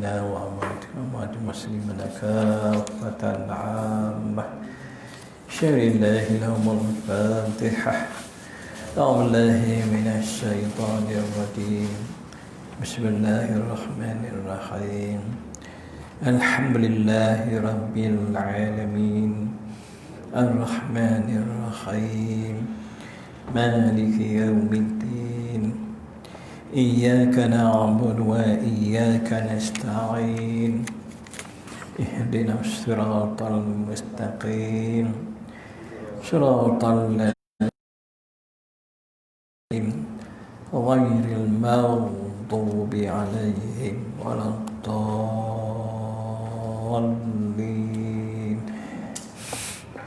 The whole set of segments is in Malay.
مسلمنا وأموات مسلمنا كافة عامة شر الله لهم الفاتحة. أعوذ بالله من الشيطان الرجيم. بسم الله الرحمن الرحيم. الحمد لله رب العالمين الرحمن الرحيم مالك يوم الدين إياك نعبد وإياك نستعين اهدنا الصراط المستقيم صراط الذين غير المغضوب عليهم ولا الضالين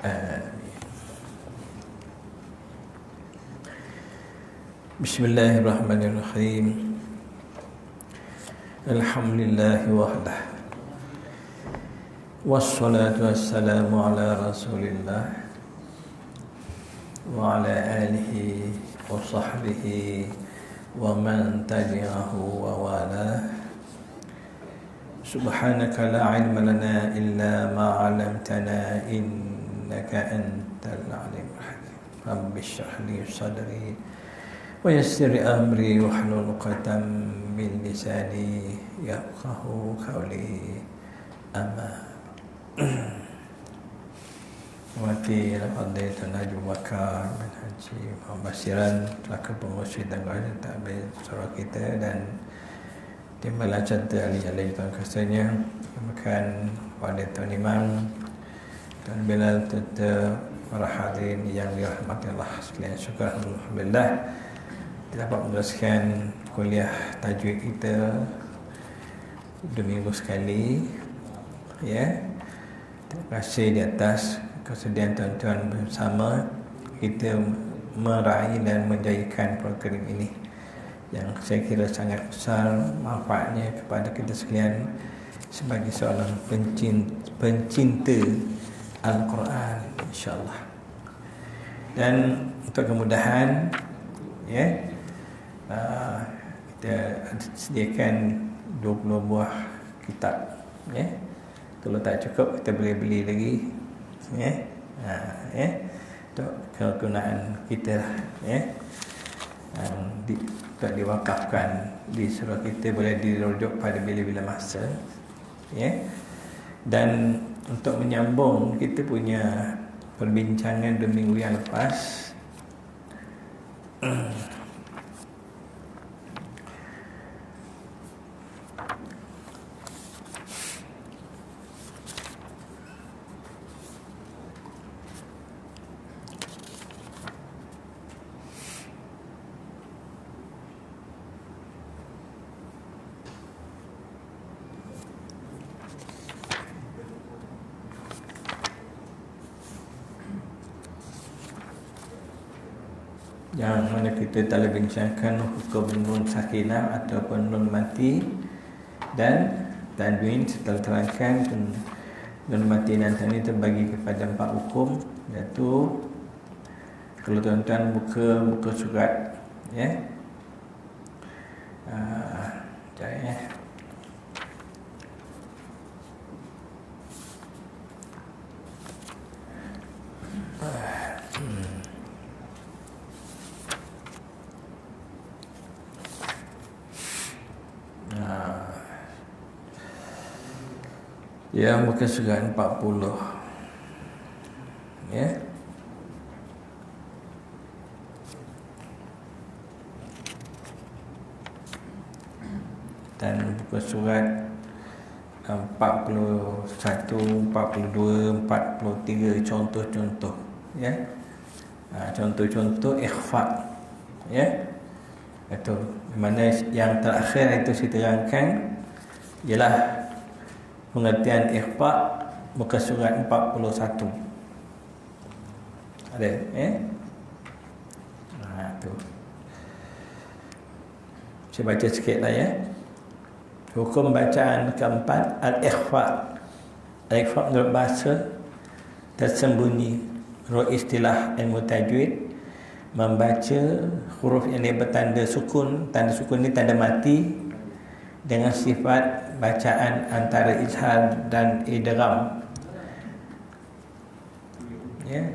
آمين. بسم الله الرحمن الرحيم. الحمد لله وحده والصلاة والسلام على رسول الله وعلى آله وصحبه ومن تبعه ووالاه. سبحانك لا علم لنا إلا ما علمتنا إنك أنت العليم الحكيم. رب اشرح لي صدري ويسر أمري واحلل عقدة من لساني يفقهوا قولي. أما Wakil Al-Fadhil Tuan Haji Bakar bin Haji Muhammad Basiran selaku pengurusi dan ketua takbir surau kita, dan timbalan cantik ahli-ahli tuan kasihnya, Kemakan Wali Tuan Imam, Tuan Bilal, Tuan para hadirin yang dirahmati Allah sekalian. Syukur alhamdulillah dapat meneruskan kuliah tajwid kita 2 minggu sekali, ya. Terima kasih di atas kesediaan tuan-tuan bersama kita meraih dan menjayakan program ini yang saya kira sangat besar manfaatnya kepada kita sekalian sebagai seorang pencinta Al-Quran, insya-Allah. Dan untuk kemudahan, ya, kita sediakan 20 buah kitab, ya. Kalau tak cukup kita boleh beli lagi, ya. Ya, untuk kegunaan kita, ya. Tak diwakafkan di surau kita, boleh dirujuk pada bila-bila masa, ya. Dan untuk menyambung kita punya perbincangan 2 minggu yang lepas, yang mana kita telah bincangkan hukum nun sakinah ataupun nun mati dan tanwin. Setelah terangkan nun mati dan tanwin terbagi kepada 4 hukum, iaitu kalau tuan-tuan buka surat, ya. Sekejap, ya. Ya, muka surat 40, ya. Dan muka surat 41, 42, 43 contoh-contoh, ya. Contoh-contoh ikhfa, ya. Itu mana yang terakhir itu saya terangkan ialah pengertian ikhfa muka surat 41. Ada, tu. Saya baca sikitlah, ya. Hukum bacaan keempat, al-ikhfa. Al-ikhfa menurut bahasa tersembunyi. Menurut istilah ilmu tajwid, membaca huruf yang bertanda sukun. Tanda sukun ini tanda mati dengan sifat bacaan antara izhar dan idgham, ya,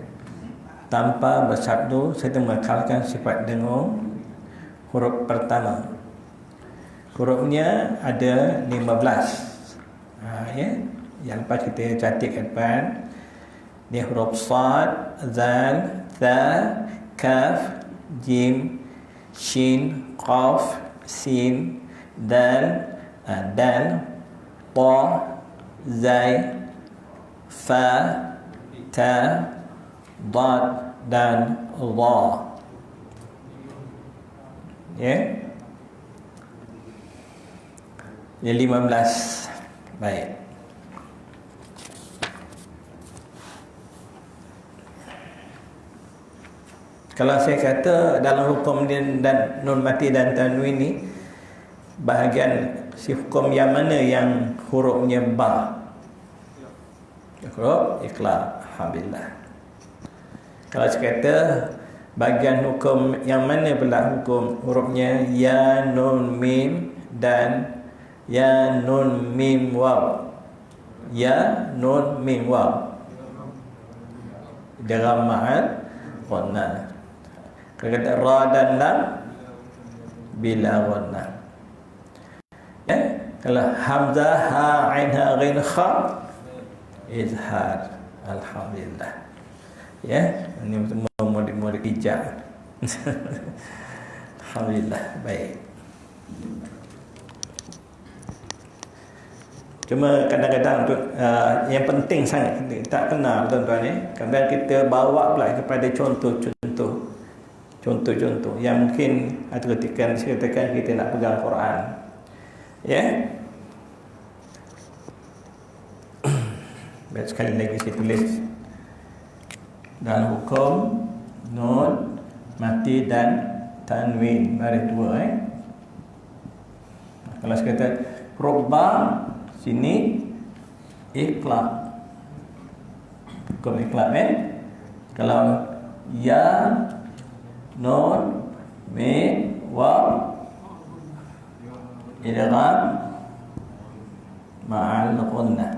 tanpa bersabdu serta mengekalkan sifat dengung huruf pertama. Hurufnya ada 15. Ya, yang lepas kita catat ke depan. Ni huruf sad, zal, tha, kaf, jim, shin, qaf, sin, dal, dal, ta, zai, fa, ta, dad dan dha. Ya. Yang 15. Baik. Kalau saya kata dalam hukum dan nun mati dan tanwin ni, bahagian si hukum yang mana yang hurufnya ba? Huruf iqlab. Alhamdulillah. Kalau saya kata bahagian hukum yang mana pula hukum hurufnya ya, nun, mim dan ya, nun, mim, waw. Ya, nun, mim, waw. Dalam ma'al ghunnah. Kalau kata ra dan lam bila ghunnah. Ya, kalau hamzah, ha, ain, ha, ghain, kha izhar. Alhamdulillah. Ya, ini murid-murid hijab. Alhamdulillah. Baik. Cuma kadang-kadang yang penting sangat kita tak kenal tuan-tuan ni. Kadang kita bawa pula kepada contoh-contoh yang mungkin ada ketika saya katakan kita nak pegang Quran. Ya. Baik, sekali lagi saya tulis dalam hukum nun mati dan tanwin baris dua. Kalau saya kata huruf ba, sini iqlab. Hukum iqlab, kalau ya, nun, mim, waw, idgham ma'al ghunnah.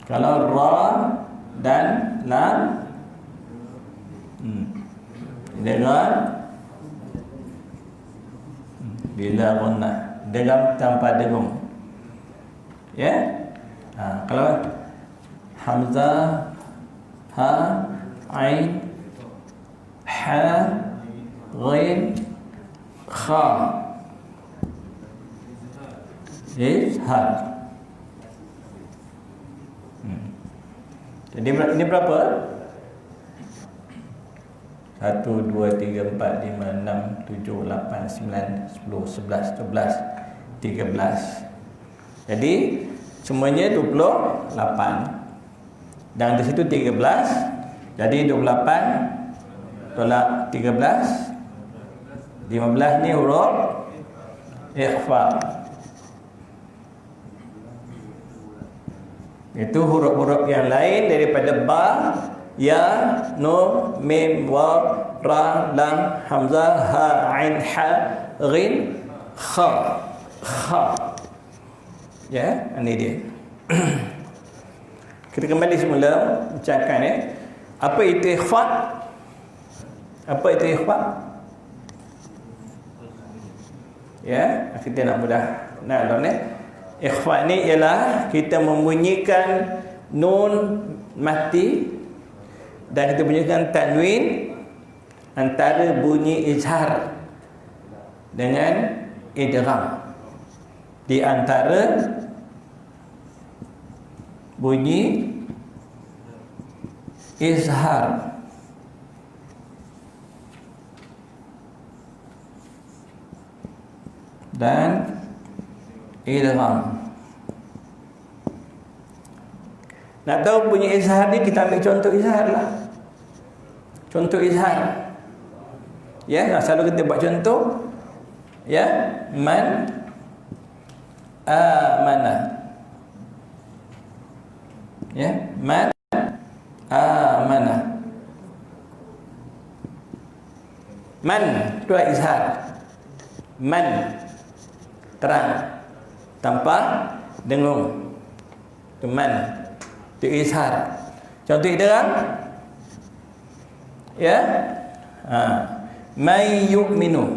Kalau ra dan lam, idgham bila ghunnah, idgham tanpa dengung. Ya. Kalau hamzah, ha, ain, ha, ghain, kha izhar. Jadi ini berapa? 1, 2, 3, 4, 5, 6, 7, 8, 9, 10, 11, 12, 13. Jadi semuanya 28. Dan di situ 13. Jadi 28 tolak 13. 15 ni huruf ikhfa. Itu huruf-huruf yang lain daripada ba, ya, nun, mim, waw, ra, lam, hamzah, ha, ain, ha, ghin, kha. Ya, ini dia. Kita kembali semula ucapkan apa itu ikhfa? Apa itu ikhfa? Ya, kita nak mudah nak tahu ikhfa ni ialah kita membunyikan nun mati dan kita bunyikan tanwin antara bunyi izhar dengan idgham, di antara bunyi izhar dan idgham. Nak tahu bunyi izhar ni, kita ambil contoh izhar lah. Contoh izhar. Ya, selalu kita buat contoh. Ya, man amana. Ya, man amana. Man itu izhar. Man, terang tanpa dengung. Itu man, itu izhar. Contoh idgham, ya, may yu'minu,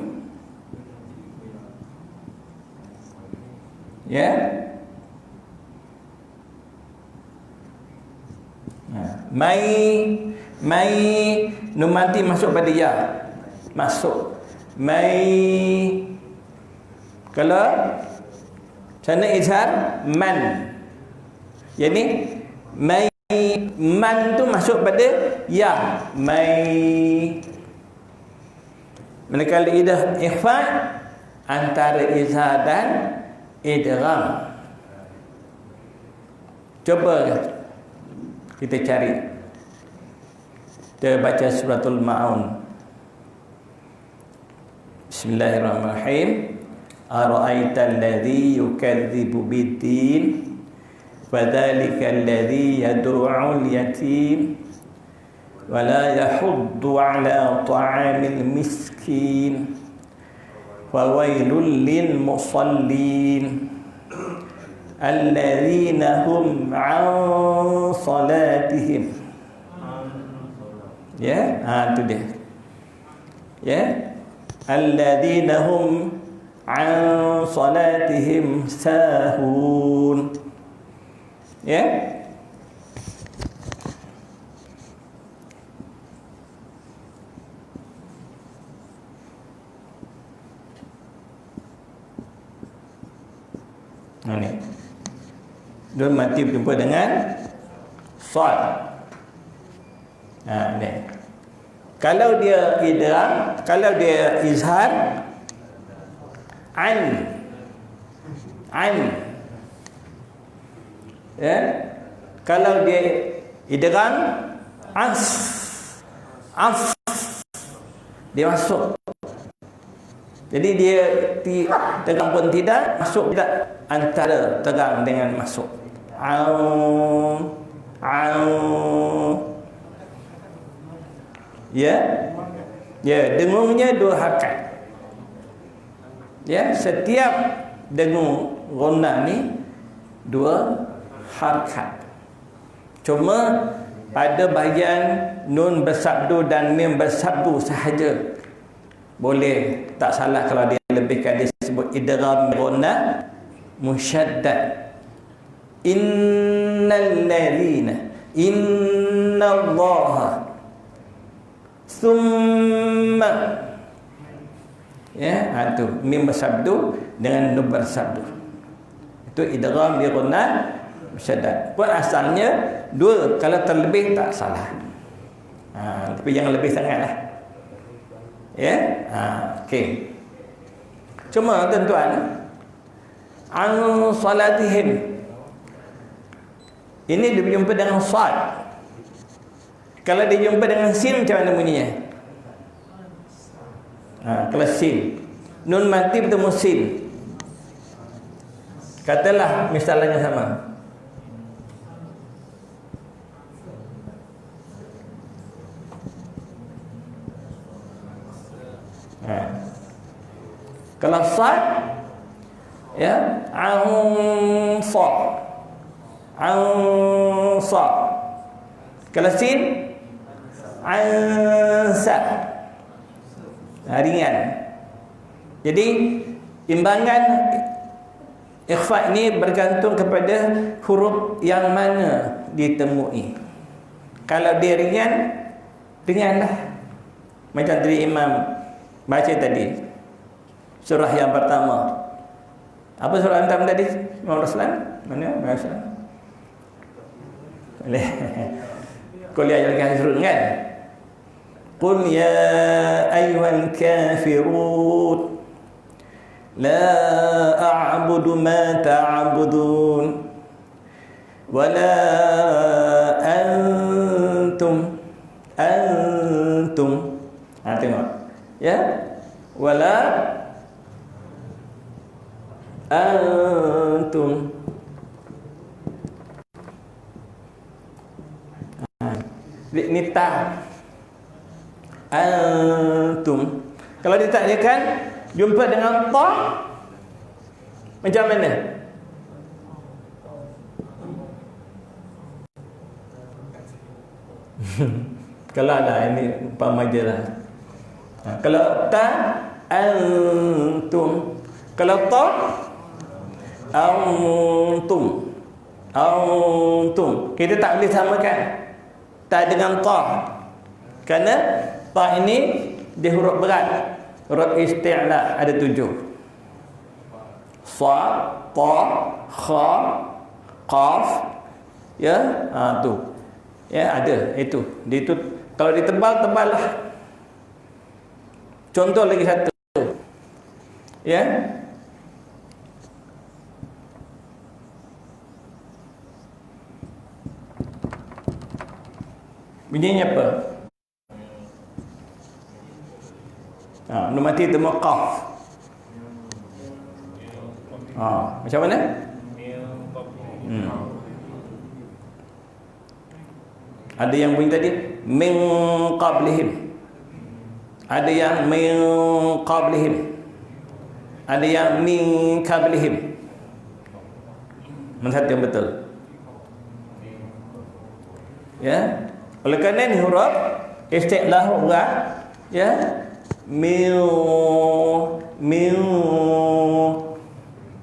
ya, may nun mati masuk pada ya, masuk may. Kalau sana izhar man, jadi may, man tu masuk pada ya, may. Manakala ikhfa antara izhar dan idgham. Coba kita cari, kita baca suratul Ma'un. Bismillahirrahmanirrahim. Ara'aita alladhi yukadzibu bid-din fadzalika alladhi yad'u'ul yatim wa la yahuddu 'ala ta'amil miskin wa wailul lil musallin alladzina hum 'an salatihim. Ya, itu dia. Ya, alladzina hum 'an salatihim sahun. Ya. Ini. Nun mati berjumpa dengan sad. Ni. Kalau dia idgham, kalau dia izhar, an, ya. Kalau dia idgham, as, dia masuk. Jadi dia tegang pun tidak, masuk tidak, antara tegang dengan masuk. Ya, ya, dengungnya 2 harakat. Ya, setiap dengung ghunnah ni 2 harakat. Cuma pada bahagian nun bersabdu dan mim bersabdu sahaja boleh, tak salah kalau dia lebihkan, dia sebut idgham ghunnah musyaddad. Innal ladzina, innallaha, summa, ya, itu mim bersabdu dengan nun bersabdu. Itu idgham bi ghunnah musyaddad. Pun asalnya 2, kalau terlebih tak salah. Tapi jangan lebih sangatlah. Ya, okey. Cuma tuan-tuan, an salatihim ini dia berjumpa dengan sad. Kalau dia jumpa dengan sin, macam mana bunyinya? Kalau sin, nun mati bertemu sin, katalah misalnya sama. Kalau sad, ya, ansa. Kalau sin, ansa. Ringan. Jadi imbangan ikhfa ini bergantung kepada huruf yang mana ditemui. Kalau dia ringan, ringanlah. Macam tadi Imam baca tadi surah yang pertama. Apa surah yang pertama tadi? Imam Raslan? Mana? Masya. Boleh. Qul ya ayyuhal kafirun kan? Qul ya ayyuhal kafirun la a'budu ma ta'budun wa la antum tengok. Ya? Wala antum. Nita antum. Kalau ditakdirkan jumpa dengan ta macam mana? Kalau ada ini umpama je lah. Kalau ta antum, kalau ta antum, antum, kita tak boleh samakan ta dengan ta, kerana ta ini dia huruf berat, huruf isti'la ada 7. Sa, ta, kha, qaf, ya, tu, ya ada itu. Dia itu kalau ditebal-tebal lah. Contoh lagi satu, ya. Bunyinya apa? Nun mati temu qaf. Macam mana? Ada yang bunyi tadi min qablihim. Ada yang min qablihim. Ada yang min qablihim. Mana satu yang betul? Ya. Oleh kerana ni huruf isti'lah huruf, ya. Min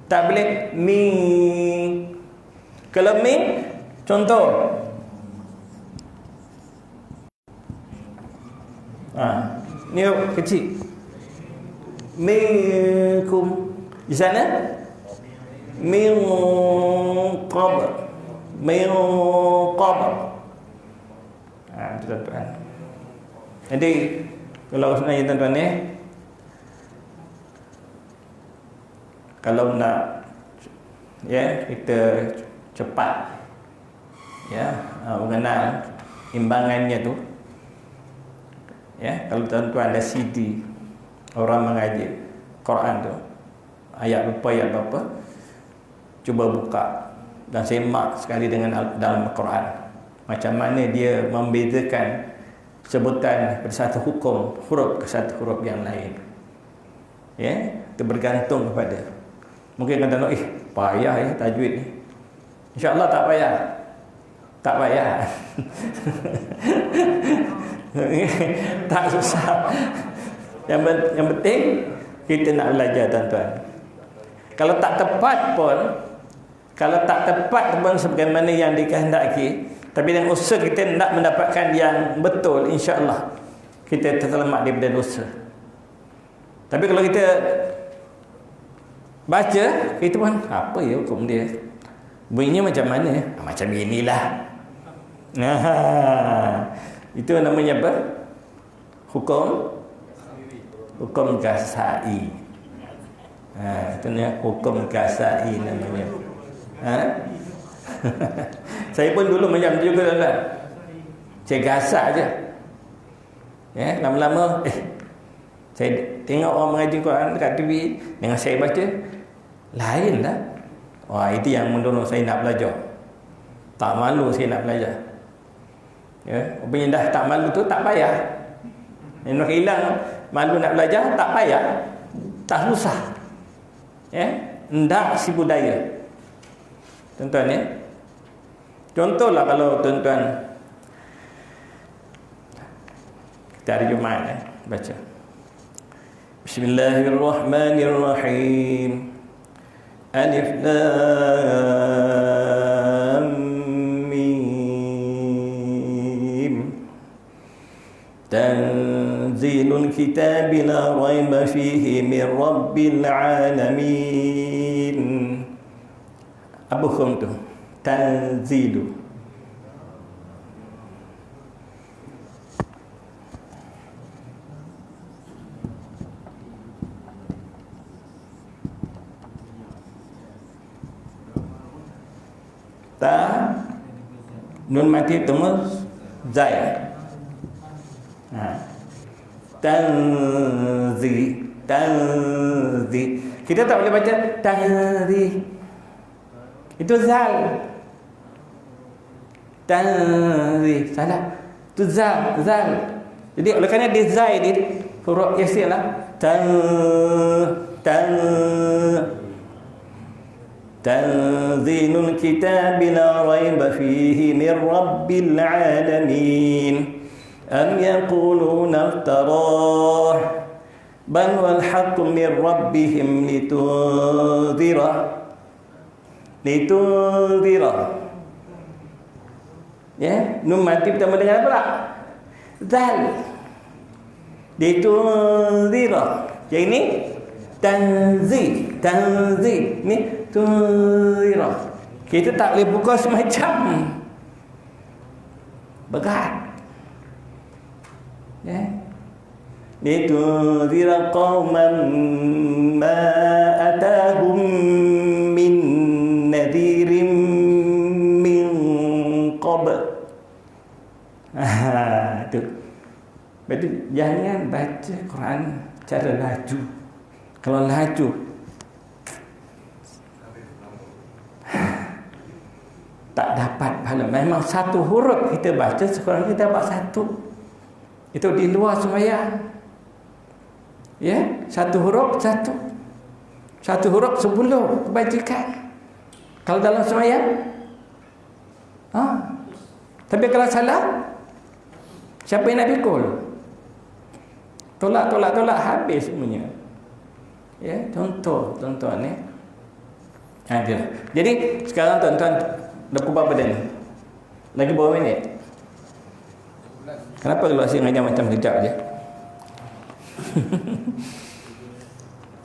tak boleh min. Kalau min, contoh ni kecil. Minkum. Di sana min qabl. Min qabl. Itu tuan-tuan. Jadi kalau sebenarnya tuan-tuan ni, kalau nak, ya, kita cepat, ya, mengenal imbangannya tu, ya, kalau tuan-tuan ada CD orang mengaji Quran tu, ayat berapa, cuba buka dan semak sekali dengan dalam Quran, macam mana dia membezakan sebutan pada satu hukum huruf ke satu huruf yang lain. Ya, itu bergantung kepada, mungkin kata nak, payah ya tajwid ni. InsyaAllah tak payah. Tak payah. Tak susah. Yang penting kita nak belajar, tuan-tuan. Kalau tak tepat pun, sebagaimana yang dikehendaki, tapi dengan usaha kita nak mendapatkan yang betul, insya-Allah kita terselamat daripada dosa. Tapi kalau kita baca, kita pun apa ya hukum dia? Bunyinya macam mana? Macam inilah. Itu namanya apa? Hukum kasai. Itu namanya hukum kasai namanya. Saya pun dulu macam tu juga lah. Saya gasak je. Ya, lama-lama saya tengok orang mengaji Quran dekat TV, dengan saya baca lain lah. Wah, itu yang mendorong saya nak belajar. Tak malu saya nak belajar. Ya, rupanya dah tak malu tu tak payah. Yang nak hilang malu nak belajar tak payah. Tak susah. Ya, ndak si budaya. Tuan-tuan ya. Contohlah kalau tuan-tuan kita hari Jumaat baca Bismillahirrahmanirrahim. Alif Lam Mim. Tanzilul kitabi la raiba fihi min rabbil alamin. Apa hukum tu? Tanzilu. Ta nun mati temu zai. Tanzi. Kita tak boleh baca tanzi. Itu zal. Tanzi. Salah. Itu zal. Jadi oleh kerana dia zai ni huruf yasir lah. Tanzilul kitab la raiba fihi min rabbil alamin. Am yaquluna iftarah bal wal haqqu min rabbihim litunzira. Ya, nun mati pertama dengan apa? Zal. Litunzira. Yang ini tanzil. Ni tunzira. Kita tak boleh buka semacam berat. Ya. Litunzira qauman ma atahum min nadhirin min qabl. Tu. Berarti jangan baca Quran cara laju. Kalau laju tak dapat pahala. Memang satu huruf kita baca, sekurang kita dapat satu. Itu di luar sembahyang. Ya, satu huruf satu. Satu huruf 10 kebajikan. Kalau dalam sembahyang, tapi kalau salah, siapa yang nak pikul? Tolak habis semuanya. Ya, contoh ni. Dia. Jadi sekarang tuan-tuan dah pukul berapa dah ni? Lagi berapa minit? Kenapa kalau asyik ngajar macam kejap je?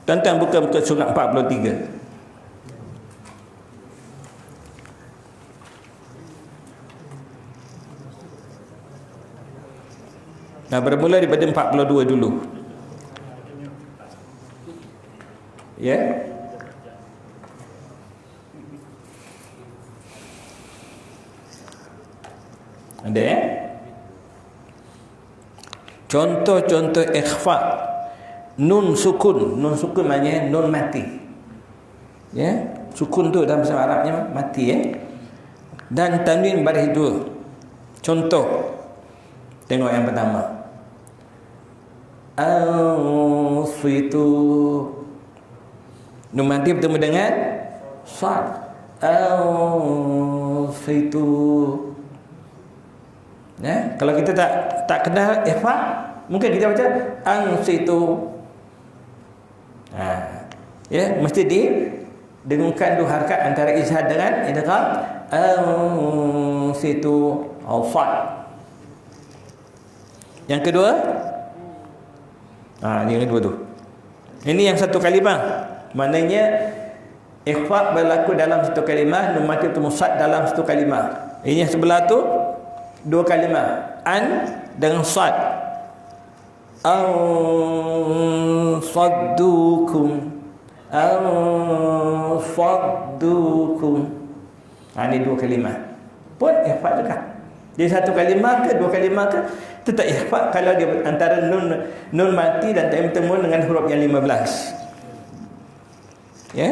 Tuan-tuan buka surat 43. Nah, bermula daripada 42 dulu. Ya. Ada ya? Contoh-contoh ikhfa. Nun sukun maknanya nun mati. Ya, sukun tu dalam bahasa Arabnya mati ya. Dan tanwin baris dua. Contoh. Tengok yang pertama. Ansitu. Nun mati bertemu dengan sad. Ansitu. Ya, kalau kita tak kenal ikhfa, mungkin kita baca ansitu. Ya, mesti didengungkan dua harakat antara izhar dengan idgham. Ansitu al-sad. Yang kedua, ini yang kedua tu. Ini yang satu kalimah. Maknanya ikhfa berlaku dalam satu kalimah, nun mati bertemu sad dalam satu kalimah. Ini yang sebelah tu dua kalimah, an dengan sad. Ansaddukum. Ini dua kalimah. Pun ikhfa juga. Jadi satu kalimah ke dua kalimah ke tetap ikhfa kalau dia antara nun mati dan tak bertemu dengan huruf yang 15. Ya.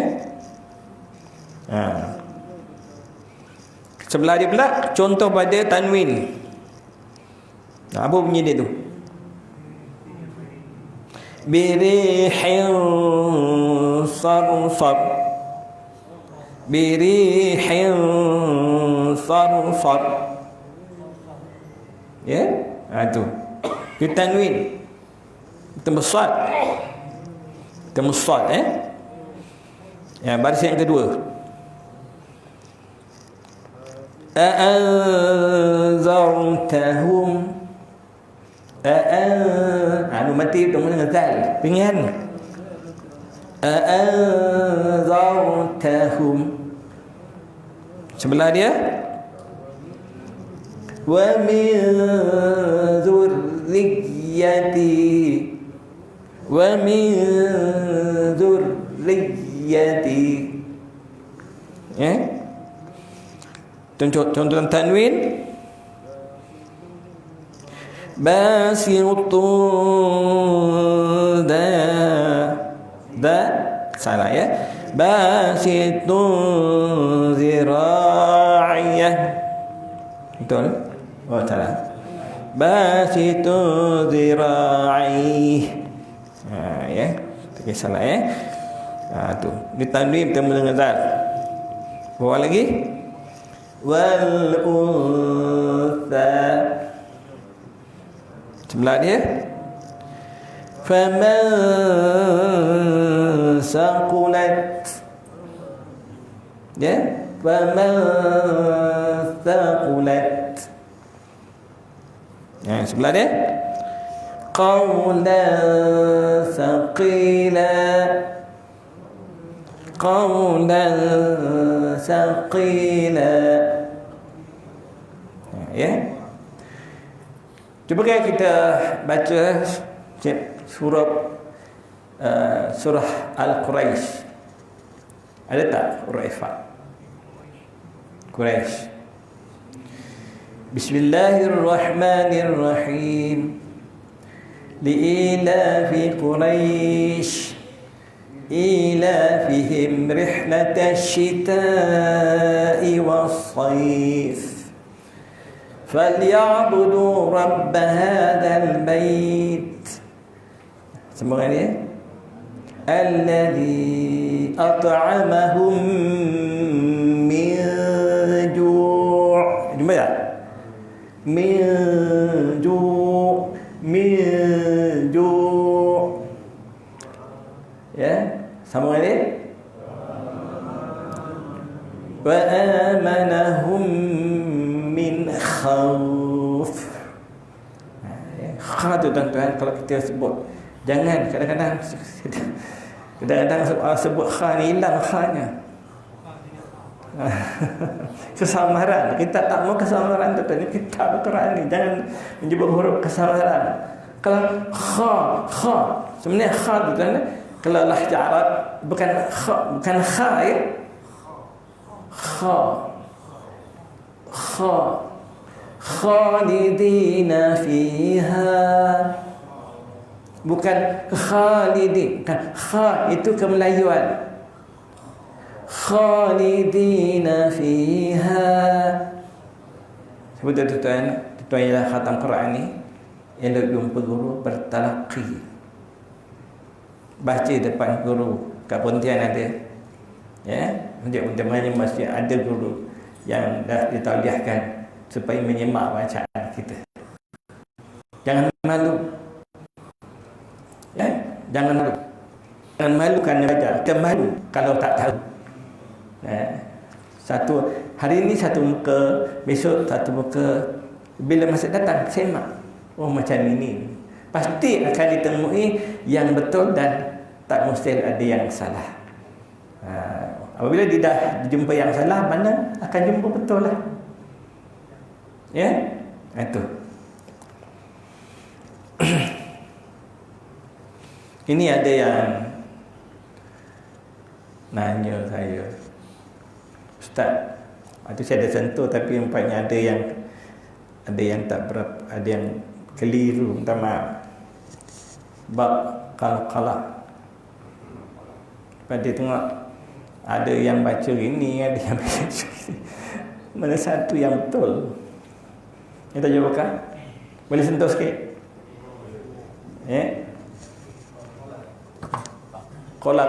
Sebelah dia pula contoh pada tanwin. Apa bunyi dia tu? Birihin sarsar. Birihin sarsar. Ya? Tu. Itu tanwin. Temsad. Ya, baris yang kedua. A'anzartahum. Nun mati bertemu dengan zal. Pinggan. A'anzartahum. Sebelah dia wa min dzurriyyati ya. Contoh tanwin basitun da salah ya, basitun zira'iyah, betul? Oh salah, basitun zira'iyah. Ya. Okay, salah tu. Ni tanwin bertemu dengan zal. Bawa lagi. Wal untha. Sebelah dia. Faman saqulat. Ya, faman saqulat. Sebelah dia. Qawlan thaqila. Qawlan thaqila. Ya. Cuba kita baca surah Al-Quraisy. Ada tak huruf Fa? Quraisy. Bismillahirrahmanirrahim. Li'ilafi Quraisy ilafihim rihlatash shita'i was-sayf falyabudu rabb hadzal bait. Sambungan dia. Alladzi at'amahum min ju'. Jumpa tak? Min ju', min ju'. Ya, sambungan dia. Wa amanahum min khauf. Kha tu tuan-tuan, kalau kita sebut, jangan kadang-kadang sebut kha ni hilang kha-nya. Kesamaran. Kita tak mau kesamaran tu. Ini kitab Al-Quran ni. Jangan menyebut huruf kesamaran. Kalau kha sebenarnya kha tu kan, kalau lahjah Arab bukan kha ya. Kha khalidina fiha, bukan khalidin. Kan kha itu kemelayuan. Khalidina fiha. Sebab tu tuan ialah khatam Quran ni yang jumpa guru bertalaqi. Baca depan guru. Kat Pontian ada. Ya, macam-macam masih ada guru yang dah ditauliahkan supaya menyemak bacaan kita. Jangan malu. Ya, jangan malu. Jangan malu kerana belajar. Kita malu kalau tak tahu. Satu hari ini satu muka, besok satu muka. Bila masa datang semak, oh macam ini, pasti akan ditemui yang betul dan tak mustahil ada yang salah. Apabila dia dah jumpa yang salah, mana akan jumpa betul lah. Ya, itu. Ini ada yang nanya saya, Ustaz, itu saya ada sentuh tapi nampaknya ada yang tak berapa, ada yang keliru, minta maaf. Bab qalqalah. Pada tengok ada yang baca ini, ada yang baca ini. Mana satu yang betul? Kita jawabkan. Boleh sentuh sikit? Kola.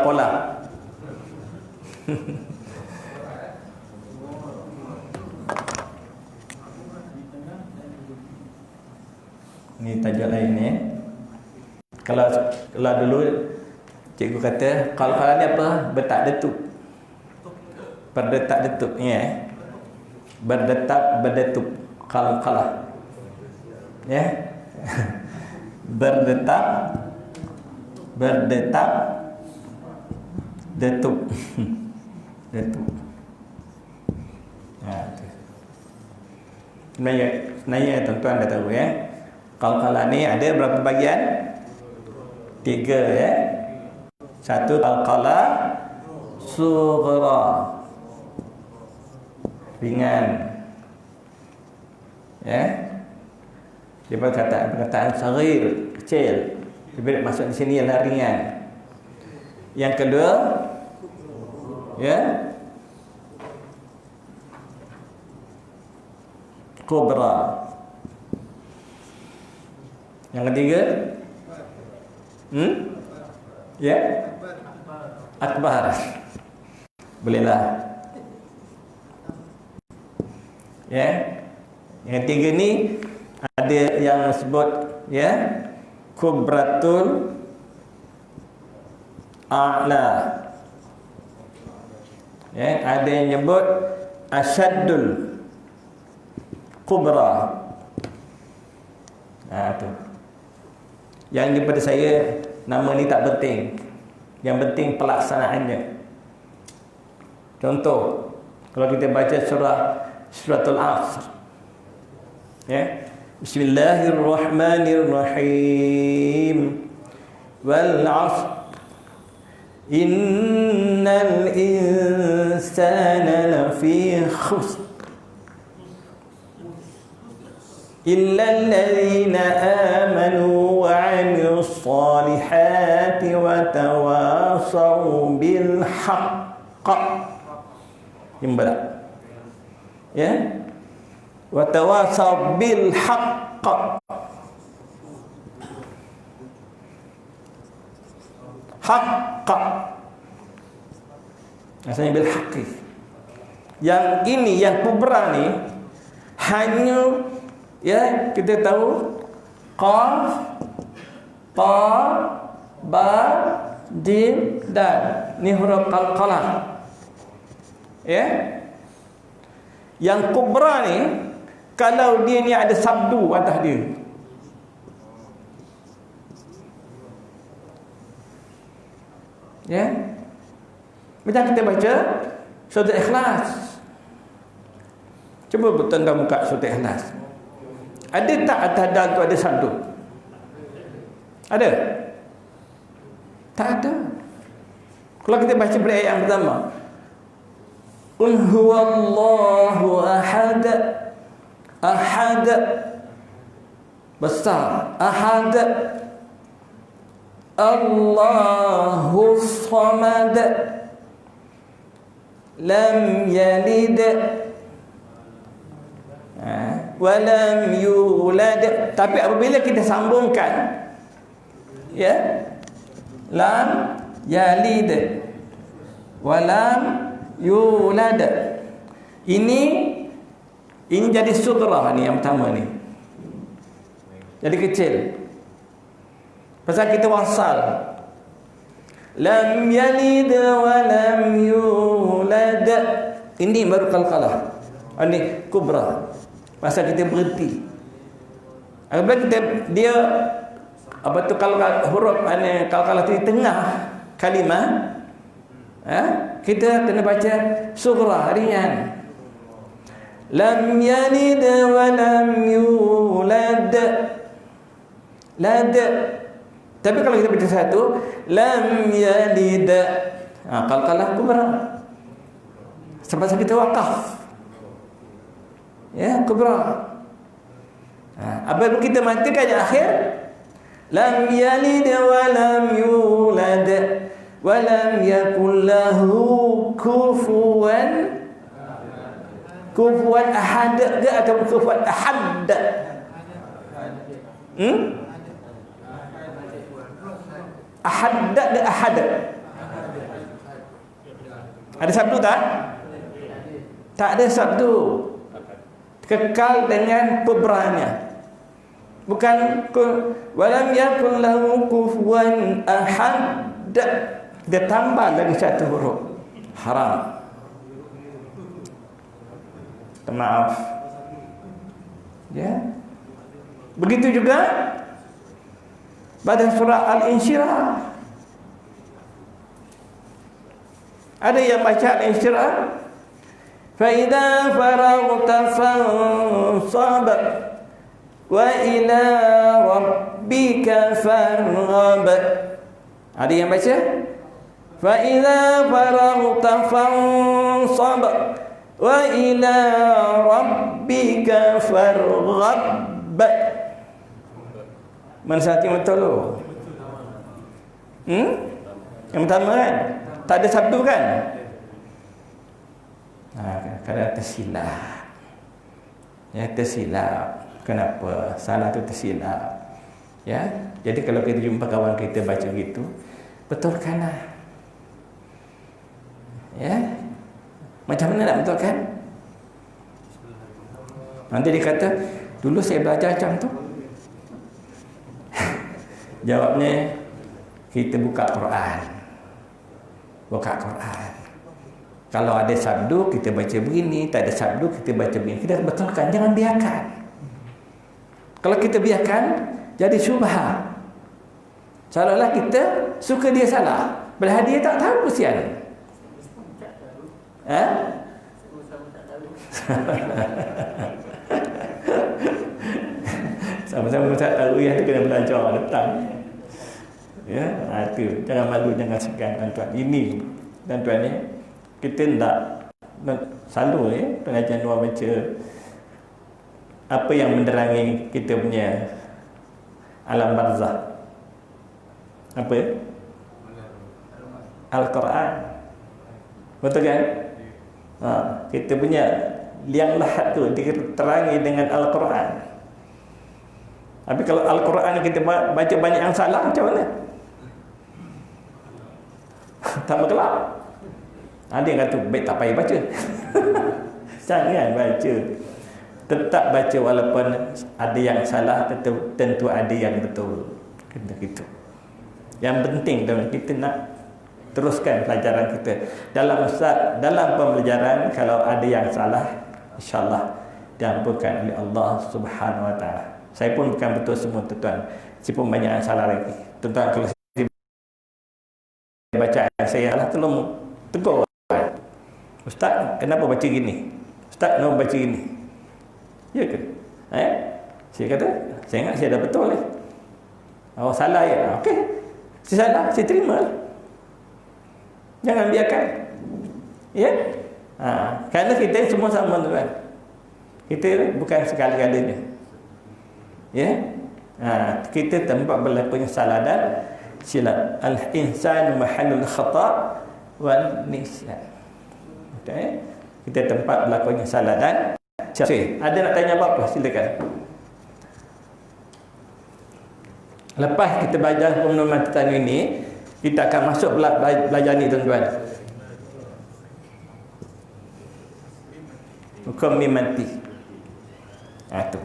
Ini tajuk lain ni. Kalau dulu cikgu kata qalqalah ni apa? Bertak detuk. Berdetak detuk ya. Berdetak berdetuk qalqalah. Ya. Berdetak detuk. Detuk. Tu. Sebenarnya tuan-tuan dah tahu ya. Qalqalah ni ada berapa bahagian? 3 ya. Satu qalqalah sughra, ringan. Ya. Dia perkataan saghir, kecil. Dia masuk di sini ialah ringan. Yang kedua ya, kubra. Yang ketiga Ya? Akbar. Bolehlah. Ya. Yang tiga ni ada yang sebut ya kubratul a'la. Ya, ada yang nyebut asyaddul kubra. Tu. Yang daripada saya nama ni tak penting. Yang penting pelaksanaannya. Contoh, kalau kita baca suratul Asr. Ya. Bismillahirrahmanirrahim. Wal 'asr. Innal insana lafi khusr. Illa alladhina amanu wa 'amilus salihati wa tawasaw bil haqq. Imbara. Ya. Wa tawasaw bil haqq. Haqq. Maksudnya bil haqqi. Yang ini yang kubra ni hanya ya kita tahu qaf, ta, ba, jim, dal. Ni huruf qalqalah. Ya. Yang kubra ni kalau dia ni ada sabdu atas dia. Ya. Macam kita baca surah Ikhlas. Cuba tengah buka surah Ikhlas. Ada tak atas dal tu ada sabdu? Ada? Tak ada. Kalau kita baca pada ayat yang pertama, Qul huwallahu ahad. Ahad. Besar. Ahad. Allahu samad. Lam yalid wa lam yulad. Tapi apabila kita sambungkan ya, lam yalid wa lam yulad, ini jadi sughra ni yang pertama ni. Jadi kecil. Pasal kita wasal. Lam yalid wa lam yulad. Ini baru qalqalah. Ini kubra. Pasal kita berhenti. Apabila kita dia apa tu kalau huruf ini qalqalah di tengah kalimah, kita kena baca sughra ringan. Lam yalid wa lam yulad. Lad. Tapi kalau kita baca satu, lam yalid, qalqalah kubra. Sebab kita wakaf. Ya, kubra. Apabila kita matikan yang akhir, lam yalid wa lam yulad wa lam yakul lahu kufuwan ahad ke atau kufuwan ahad? Ahad ke ahad? Ada sabdu tak? Tak ada sabdu. Kekal dengan kubranya. Bukan walam yakul lahu kufuwan ahad. Dia tambah lagi satu huruf. Haram. Maaf. Ya. Begitu juga pada surah Al-Insyirah. Ada yang baca Al-Insyirah, fa idza faraghta fansab wa ila rabbika farghab. Ada yang baca fa idza faraghta fansab wa ila rabbika farghab. Mana satu yang betul tu? Yang pertama kan? Tak ada sabdu kan? Kadang tersilap. Ya, tersilap. Kenapa? Salah tu tersilap. Ya. Jadi kalau kita jumpa kawan kita baca gitu, Betulkanlah. Ya. Macam mana nak betulkan? Nanti dia kata, dulu saya belajar macam tu. Jawabnya, kita buka Quran. Buka Quran. Kalau ada sabdu, kita baca begini. Tak ada sabdu, kita baca begini. Kita betulkan, jangan biarkan. Kalau kita biarkan, jadi syubhah. Seolah-olah kita suka dia salah. Padahal dia tak tahu kesian. Ha? Sama-sama tak tahu yang tu kena belajar datang. Ya, itu jangan malu, jangan segan tuan-tuan. Ini tuan-tuan ni kita nak selalu ya pengajian luar baca apa yang menerangi kita punya alam barzah. Apa? Al-Quran. Betul kan? Ha, kita punya liang lahat tu diterangi dengan Al-Quran. Tapi kalau Al-Quran kita baca banyak yang salah, macam mana? Tak berkelap. Ada yang kata, baik tak payah baca. Jangan baca. Tetap baca walaupun ada yang salah, tentu ada yang betul. Kena gitu. Yang penting kita nak teruskan pelajaran kita. Dalam pembelajaran, kalau ada yang salah, insya-Allah diampunkan oleh Allah Subhanahu Wa Taala. Saya pun bukan betul semua tuan-tuan. Saya pun banyak yang salah lagi. Tuan-tuan kalau saya bacaan saya salah, tolong tegur. Ustaz, kenapa baca gini? Ustaz, kenapa baca gini? Ya ke? Saya kata, saya ingat saya dah betul ni. Oh, salah ya? Okey. Saya salah, saya terima. Jangan biarkan. Ya? Kerana kita semua sama tuan. Kita bukan segala-galanya. Ya? Kita tempat berlakunya salah dan silap. Al-insan mahallul khata' wal nisyan. Okay? Kita tempat berlakunya salah dan silap. Ada nak tanya apa-apa? Silakan. Lepas kita belajar pemenuhan tanu ini, kita akan masuk belajar ni tuan-tuan. Hukum mimati. Itu.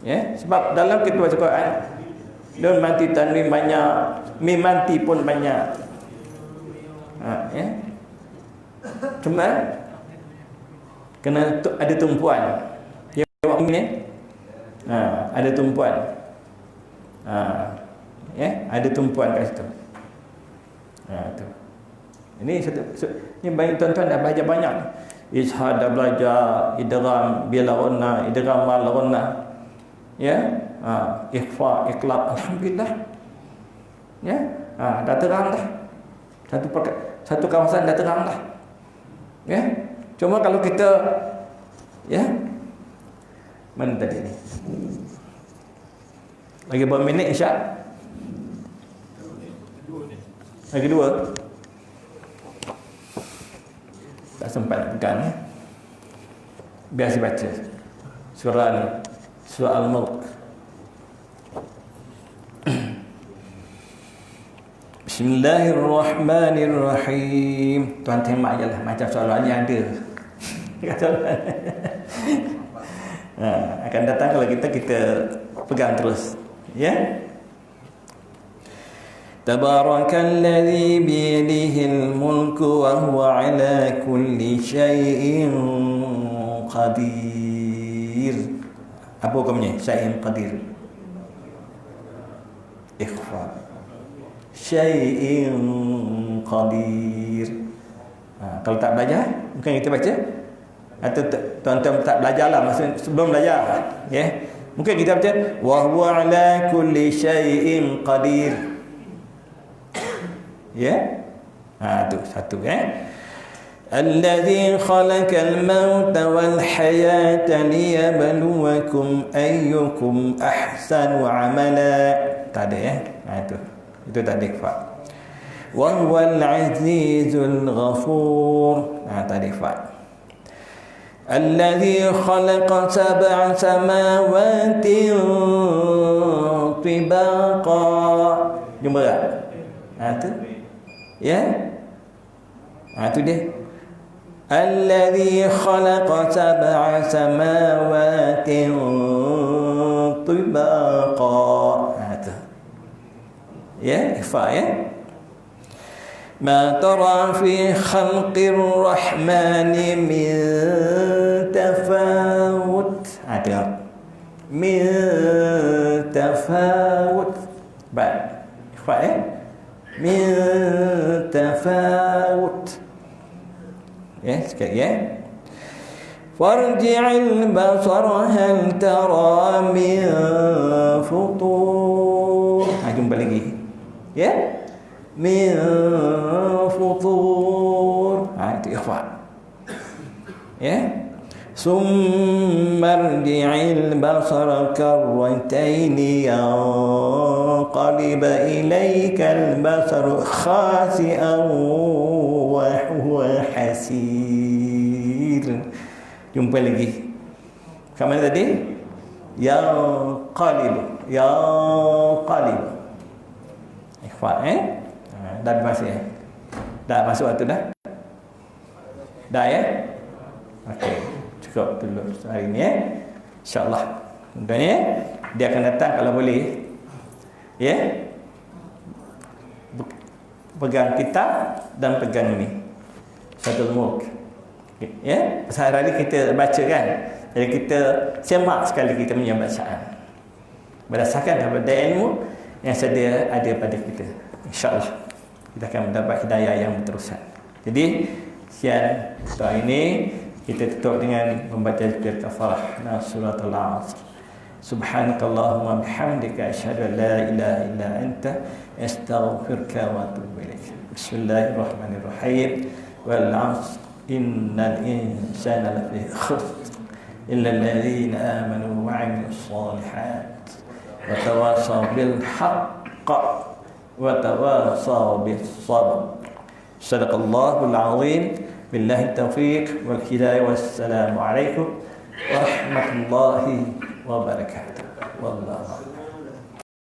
Ya, sebab dalam kita baca Quran, don mati tanwin banyak, mimanti pun banyak. Ya. Cuma kena ada tumpuan. Ya, ini. Ada tumpuan. Ya, ada tumpuan kat situ. Tu. Ini banyak tuan-tuan dah belajar banyak. Ishad dah belajar, idgham bila ghunna, idgham mal ghunna. Ya, ikhfa, iqlab, alhamdulillah. Ya, dah terang dah. Satu kawasan dah terang dah. Ya. Cuma kalau kita ya, mana tadi ni? Lagi berapa minit Isyak? Lagi 2. Tak sempat pegang ya. Biar saya baca surah ni, surah Al-Mulk. Bismillahirrahmanirrahim. Tuan tembak je lah, macam soalan ni ada. Akan datang kalau kita pegang terus. Ya. Tabarakalladzi biyadihil mulku wa huwa ala kulli syai'in qadir. Apa hukumnya? Syai'in qadir. Ikhfa. Syai'in qadir. Kalau tak belajar, mungkin kita baca. Atau tuan-tuan tak belajarlah masa sebelum belajar, ya. Mungkin kita baca wa huwa ala kulli syai'in qadir. Ya. Tu satu ya. Alladzi khalaqal mauta wal hayata liyabluwakum ayyukum ahsanu amala. Tak ada ya. Itu tadi fa. Wa huwal azizul ghafur. Tadi fa. Alladzi khalaqa sab'a samawati tibaqa. Jumpa tak? Tu. Ya. Tu dia. Alladhi khalaqa sab'a samawatin tibaqa. Tu. Ya, ikhfa ya. Ma tara fi khalqir rahmani min tafawut. Ada. Min tafawut. Baik. Ikhfa ya. Min tafawut. Ya, sekali ya. Farji'il basara hal tara min futur. Jumpa lagi. Ya. Min futur. Itu ikhfa. Ya. Summarji'il basara karrataini yanqalib ilaikal basaru khasi'an wa huwa hasir. Jumpa lagi. Kat mana tadi? Yanqalib. Yanqalib. Ikhfa dah masuk ya? Dah masuk waktu dah? Dah ya? Okey. Cukup dulu hari ni ya. InsyaAllah. Mudah ya. Dia akan datang kalau boleh. Ya. Pegang kitab dan pegang ni. Satu muk. Ya. Sehari kita baca kan. Jadi kita semak sekali kita punya bacaan. Berdasarkan kepada ilmu yang sedia ada pada kita. InsyaAllah kita akan mendapat hidayah yang berterusan. Jadi siang doa ini kita tutup dengan membaca zikir kafarah surah Al-Asr. Subhanakallahumma bihamdika asyhadu an la ilaha illa anta astaghfiruka wa atubu ilaik. Bismillahirrahmanirrahim. Wal 'asr innal insana lafi khusr illa alladhina amanu wa 'amilus shalihat wa tawasaw bil haqq wa tawasaw bis sabr. Sadaqallahul 'azim. Billahi taufiq wal hidayah. Wassalamu alaikum warahmatullahi wabarakatuh. Wallahu